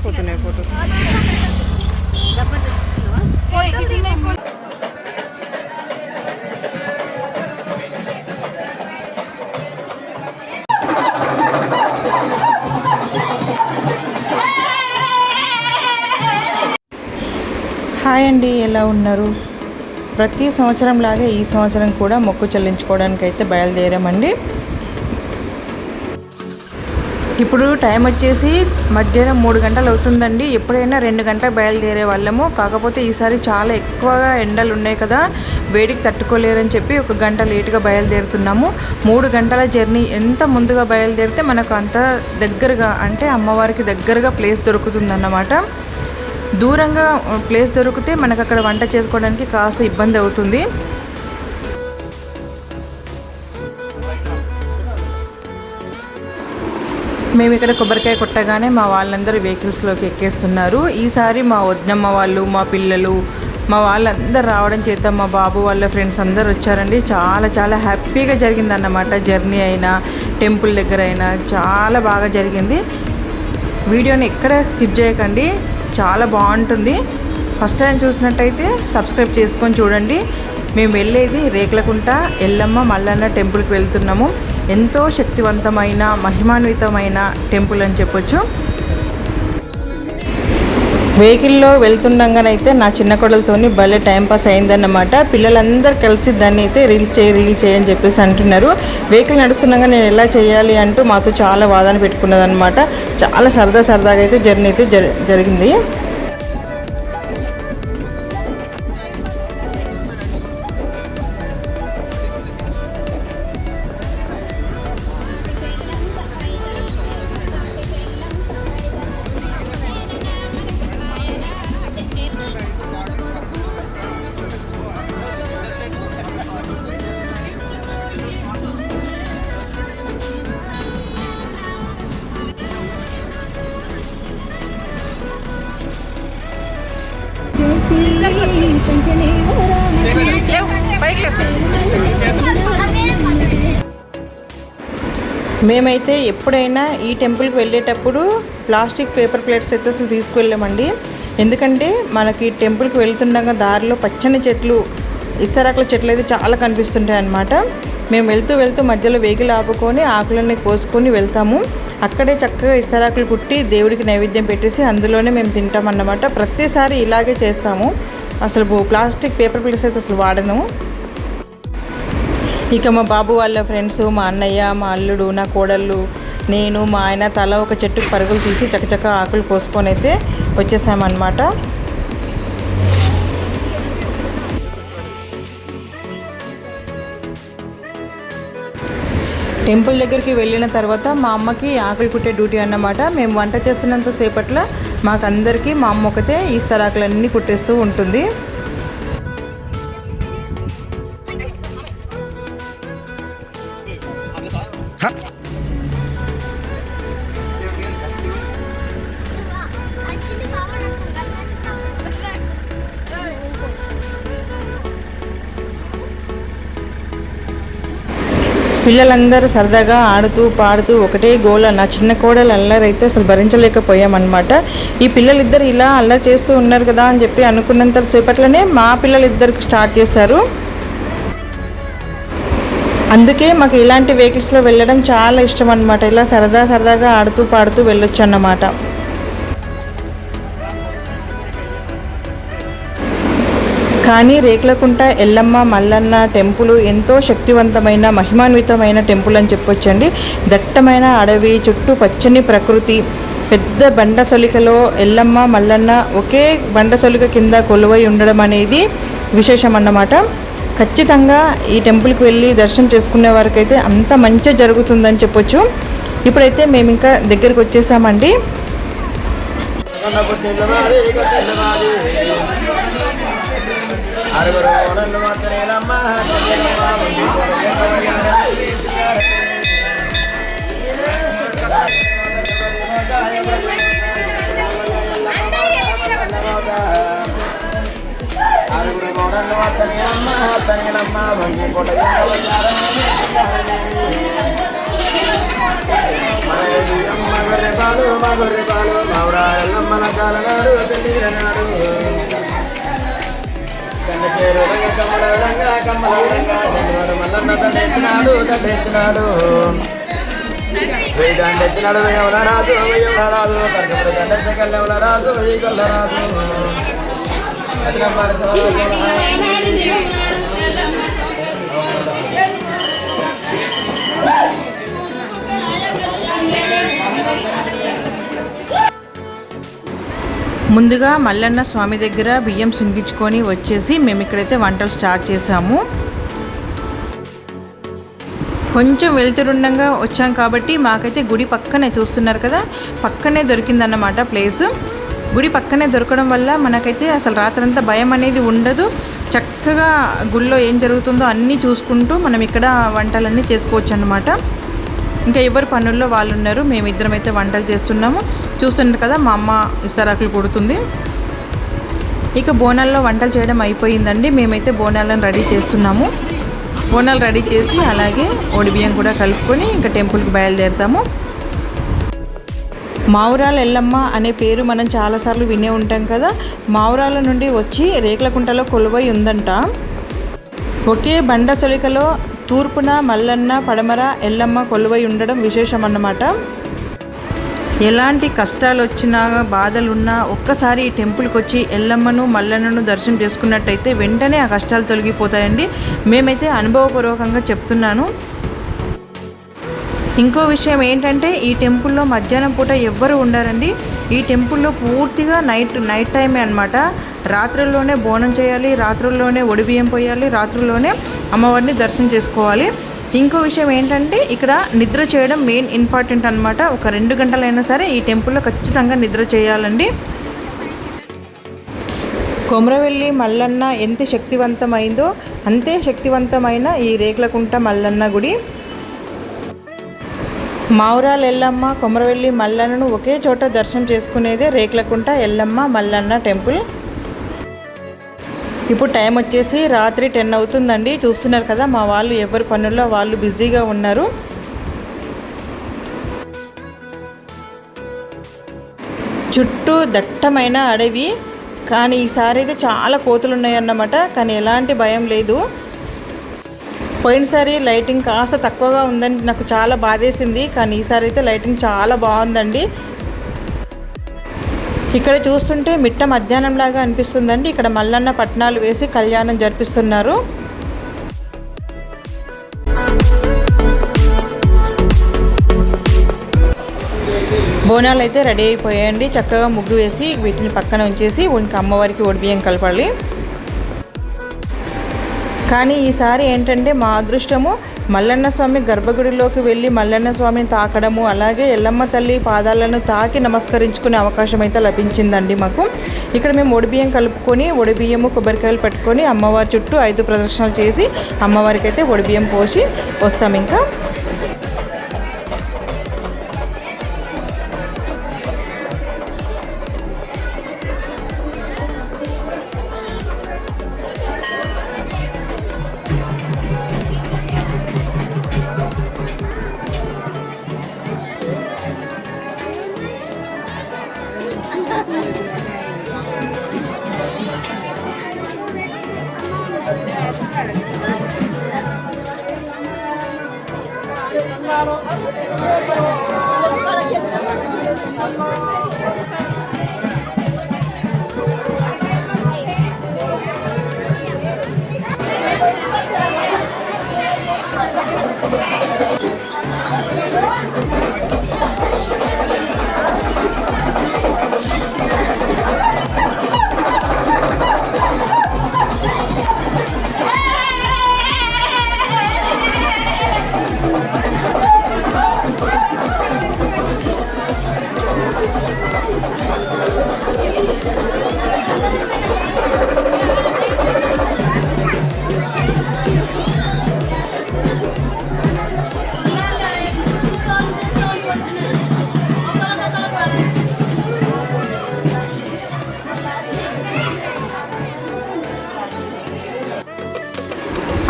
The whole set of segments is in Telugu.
పోతున్నాయి ఫొటోస్. హాయ్ అండి, ఎలా ఉన్నారు? ప్రతి సంవత్సరం లాగే ఈ సంవత్సరం కూడా మొక్కు చెల్లించుకోవడానికి అయితే బయలుదేరామండి. ఇప్పుడు టైం వచ్చేసి మధ్యాహ్నం 3 గంటలు అవుతుందండి. ఎప్పుడైనా 2 గంటలకు బయలుదేరే వాళ్ళము, కాకపోతే ఈసారి చాలా ఎక్కువగా ఎండలు ఉన్నాయి కదా, వేడికి తట్టుకోలేరని చెప్పి 1 గంట లేటుగా బయలుదేరుతున్నాము. 3 గంటల జర్నీ. ఎంత ముందుగా బయలుదేరితే మనకు అంత దగ్గరగా, అంటే అమ్మవారికి దగ్గరగా ప్లేస్ దొరుకుతుందన్నమాట. దూరంగా ప్లేస్ దొరికితే మనకు అక్కడ వంట చేసుకోవడానికి కాస్త ఇబ్బంది అవుతుంది. మేము ఇక్కడ కొబ్బరికాయ కొట్టగానే మా వాళ్ళందరూ వెహికల్స్లోకి ఎక్కేస్తున్నారు. ఈసారి మా వదినమ్మ వాళ్ళు, మా పిల్లలు, మా వాళ్ళందరూ రావడం చేత మా బాబు వాళ్ళ ఫ్రెండ్స్ అందరూ వచ్చారండి. చాలా చాలా హ్యాపీగా జరిగిందన్నమాట. జర్నీ అయినా, టెంపుల్ దగ్గర అయినా చాలా బాగా జరిగింది. వీడియోని ఎక్కడ స్కిప్ చేయకండి, చాలా బాగుంటుంది. ఫస్ట్ టైం చూసినట్టయితే సబ్స్క్రైబ్ చేసుకొని చూడండి. మేము వెళ్ళేది రేకులకుంట ఎల్లమ్మ మల్లన్న టెంపుల్కి వెళ్తున్నాము. ఎంతో శక్తివంతమైన, మహిమాన్వితమైన టెంపుల్ అని చెప్పొచ్చు. వెహికల్లో వెళ్తుండగానైతే నా చిన్న కొడలతో భలే టైంపాస్ అయిందన్నమాట. పిల్లలందరూ కలిసి దాన్ని అయితే రీల్ చేయని చెప్పేసి అంటున్నారు. వెహికల్ నడుస్తుండగా నేను ఎలా చేయాలి అంటూ మాతో చాలా వాదన పెట్టుకున్నదన్నమాట. చాలా సరదాగా అయితే జర్నీ అయితే జరిగింది. మేమైతే ఎప్పుడైనా ఈ టెంపుల్కి వెళ్ళేటప్పుడు ప్లాస్టిక్ పేపర్ ప్లేట్స్ అయితే అసలు తీసుకువెళ్ళామండి. ఎందుకంటే మనకి టెంపుల్కి వెళ్తుండగా దారిలో పచ్చని చెట్లు, ఇస్తరాకుల చెట్లు అయితే చాలా కనిపిస్తుంటాయి అన్నమాట. మేము వెళ్తూ మధ్యలో వెహికల్ ఆపుకొని ఆకులన్నీ కోసుకొని వెళ్తాము. అక్కడే చక్కగా ఇస్తరాకులు కుట్టి దేవుడికి నైవేద్యం పెట్టేసి అందులోనే మేము తింటామన్నమాట. ప్రతిసారి ఇలాగే చేస్తాము. అసలు ప్లాస్టిక్ పేపర్ ప్లేట్స్ అయితే అసలు వాడను. ఇక మా బాబు వాళ్ళ ఫ్రెండ్స్, మా అన్నయ్య, మా అల్లుడు, నా కోడళ్ళు, నేను, మా ఆయన తల ఒక చెట్టుకు పరుగులు తీసి చకచక ఆకులు కోసుకొని అయితే వచ్చేసామన్నమాట. టెంపుల్ దగ్గరికి వెళ్ళిన తర్వాత మా అమ్మకి ఆకులు కుట్టే డ్యూటీ అన్నమాట. మేము వంట చేస్తున్నంత సేపట్లో మాకందరికీ మా అమ్మ ఒకతే ఈస్తరాకులన్నీ కుట్టేస్తూ ఉంటుంది. పిల్లలందరూ సరదాగా ఆడుతూ పాడుతూ ఒకటే గోల. నా చిన్న కోడలు అల్లరైతే అసలు భరించలేకపోయామన్నమాట. ఈ పిల్లలిద్దరు ఇలా అల్లరి చేస్తూ ఉన్నారు కదా అని చెప్పి అనుకున్నంత సేపట్లోనే మా పిల్లలిద్దరికి స్టార్ట్ చేశారు. అందుకే మాకు ఇలాంటి వెహికల్స్లో వెళ్ళడం చాలా ఇష్టం అన్నమాట. ఇలా సరదాగా ఆడుతూ పాడుతూ వెళ్ళొచ్చు అన్నమాట. కానీ రేకులకుంట ఎల్లమ్మ మల్లన్న టెంపుల్ ఎంతో శక్తివంతమైన, మహిమాన్వితమైన టెంపుల్ అని చెప్పొచ్చండి. దట్టమైన అడవి, చుట్టూ పచ్చని ప్రకృతి, పెద్ద బండసొలికలో ఎల్లమ్మ మల్లన్న ఒకే బండసొలిక కింద కొలువై ఉండడం అనేది విశేషం అన్నమాట. ఖచ్చితంగా ఈ టెంపుల్కి వెళ్ళి దర్శనం చేసుకునే వారికైతే అంత మంచి జరుగుతుందని చెప్పొచ్చు. ఇప్పుడైతే మేము ఇంకా దగ్గరికి వచ్చేసామండి. Maura సంబరాల నాడు పెళ్ళిళ్ళ నాడు గంగ చేరు కమ్మల కమ్మల మల్లన్న దండెత్తినాడు దండెత్తినాడు వెయ్యి దండెత్తినాడు వెయ్యవల రాజు వెయ్యవల రాజు కనకపురి దండెత్తి కల్లెవల రాజు వెయ్యి కల్ల రాజు ముందుగా మల్లన్న స్వామి దగ్గర బియ్యం సుంగించుకొని వచ్చేసి మేము ఇక్కడైతే వంటలు స్టార్ట్ చేసాము. కొంచెం వెళ్తురుండంగా వచ్చాం కాబట్టి మాకైతే గుడి పక్కనే చూస్తున్నారు కదా, పక్కనే దొరికిందన్నమాట ప్లేస్. గుడి పక్కనే దొరకడం వల్ల మనకైతే అసలు రాత్రంతా భయం అనేది ఉండదు. చక్కగా గుడిలో ఏం జరుగుతుందో అన్నీ చూసుకుంటూ మనం ఇక్కడ వంటలన్నీ చేసుకోవచ్చు అన్నమాట. ఇంకా ఎవరి పనుల్లో వాళ్ళు ఉన్నారు, మేమిద్దరం అయితే వంటలు చేస్తున్నాము. చూస్తున్నారు కదా మా అమ్మ ఇస్తరాకులు కుడుతుంది. ఇక బోనాల్లో వంటలు చేయడం అయిపోయిందండి. మేమైతే బోనాలను రెడీ చేస్తున్నాము. బోనాలు రెడీ చేసి అలాగే ఒడిబియ్యం కూడా కలుపుకొని ఇంకా టెంపుల్కి బయలుదేరుతాము. మావురాల ఎల్లమ్మ అనే పేరు మనం చాలాసార్లు వినే ఉంటాం కదా. మావురాల నుండి వచ్చి రేకులకుంటలో కొలువై ఉందంట. ఒకే బండ సొలికలో తూర్పున మల్లన్న, పడమర ఎల్లమ్మ కొలువై ఉండడం విశేషం అన్నమాట. ఎలాంటి కష్టాలు వచ్చినా బాధలున్నా ఒక్కసారి ఈ టెంపుల్కి వచ్చి ఎల్లమ్మను మల్లన్నను దర్శనం చేసుకున్నట్టయితే వెంటనే ఆ కష్టాలు తొలగిపోతాయండి. మేమైతే అనుభవపూర్వకంగా చెప్తున్నాను. ఇంకో విషయం ఏంటంటే ఈ టెంపుల్లో మధ్యాహ్నం పూట ఎవ్వరు ఉండరండి. ఈ టెంపుల్లో పూర్తిగా నైట్ టైమే అనమాట. రాత్రుల్లోనే బోనం చేయాలి, రాత్రుల్లోనే ఒడిబియ్యం పోయాలి, రాత్రుల్లోనే అమ్మవారిని దర్శనం చేసుకోవాలి. ఇంకో విషయం ఏంటంటే ఇక్కడ నిద్ర చేయడం మెయిన్ ఇంపార్టెంట్ అనమాట. ఒక 2 గంటలైనా సరే ఈ టెంపుల్లో ఖచ్చితంగా నిద్ర చేయాలండి. కొమరవెల్లి మల్లన్న ఎంత శక్తివంతమైందో అంతే శక్తివంతమైన ఈ రేకులకుంట మల్లన్న గుడి. మావురాల ఎల్లమ్మ, కొమరవెల్లి మల్లన్నను ఒకే చోట దర్శనం చేసుకునేదే రేకులకుంట ఎల్లమ్మ మల్లన్న టెంపుల్. ఇప్పుడు టైం వచ్చేసి రాత్రి 10 అవుతుందండి. చూస్తున్నారు కదా మా వాళ్ళు ఎవరి పనుల్లో వాళ్ళు బిజీగా ఉన్నారు. చుట్టూ దట్టమైన అడవి, కానీ ఈసారి అయితే చాలా కోతులు ఉన్నాయన్నమాట. కానీ ఎలాంటి భయం లేదు. పోయినసారి లైటింగ్ కాస్త తక్కువగా ఉందని నాకు చాలా బాధేసింది, కానీ ఈసారి అయితే లైటింగ్ చాలా బాగుందండి. ఇక్కడ చూస్తుంటే మిట్ట మధ్యాహ్నం లాగా అనిపిస్తుందండి. ఇక్కడ మల్లన్న పట్నాలు వేసి కళ్యాణం జరిపిస్తున్నారు. బోనాలు అయితే రెడీ అయిపోయాయండి. చక్కగా ముగ్గు వేసి వీటిని పక్కన ఉంచేసి ఇంకా అమ్మవారికి ఒడిబియ్యం కలపాలి. కానీ ఈసారి ఏంటంటే మా అదృష్టము మల్లన్న స్వామి గర్భగుడిలోకి వెళ్ళి మల్లన్న స్వామిని తాకడము, అలాగే ఎల్లమ్మ తల్లి పాదాలను తాకి నమస్కరించుకునే అవకాశం అయితే లభించిందండి మాకు. ఇక్కడ మేము ఒడిబియ్యం కలుపుకొని ఒడిబియ్యము కొబ్బరికాయలు పెట్టుకొని అమ్మవారి చుట్టూ 5 ప్రదక్షిణలు చేసి అమ్మవారికి అయితే ఒడిబియ్యం పోసి వస్తాం. ఇంకా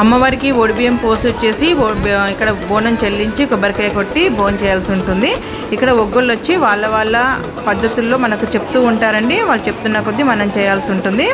అమ్మవారికి ఒడిబియ్యం పోసి వచ్చేసి ఇక్కడ బోనం చెల్లించి కొబ్బరికాయ కొట్టి బోనం చేయాల్సి ఉంటుంది. ఇక్కడ ఒగ్గోళ్ళు వచ్చి వాళ్ళ పద్ధతుల్లో మనకు చెప్తూ ఉంటారండి. వాళ్ళు చెప్తున్న కొద్దీ మనం చేయాల్సి ఉంటుంది.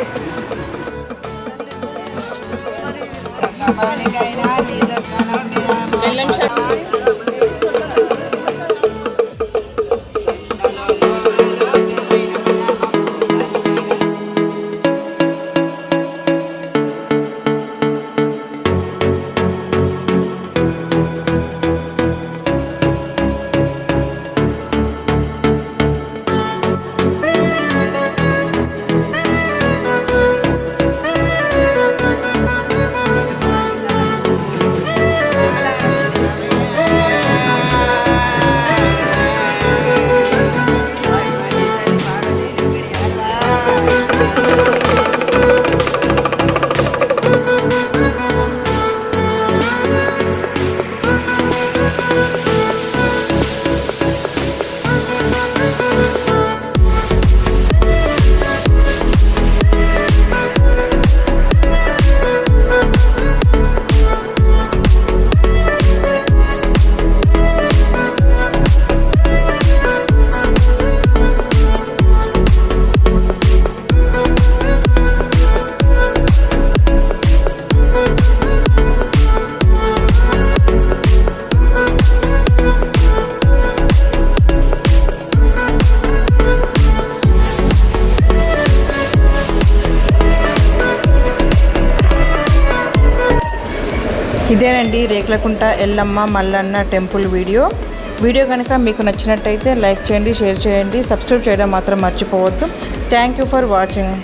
ఇదేనండి రేకులకుంట ఎల్లమ్మ మల్లన్న టెంపుల్ వీడియో కనుక మీకు నచ్చినట్టయితే లైక్ చేయండి, షేర్ చేయండి, సబ్స్క్రైబ్ చేయడం మాత్రం మర్చిపోవద్దు. Thank you for watching.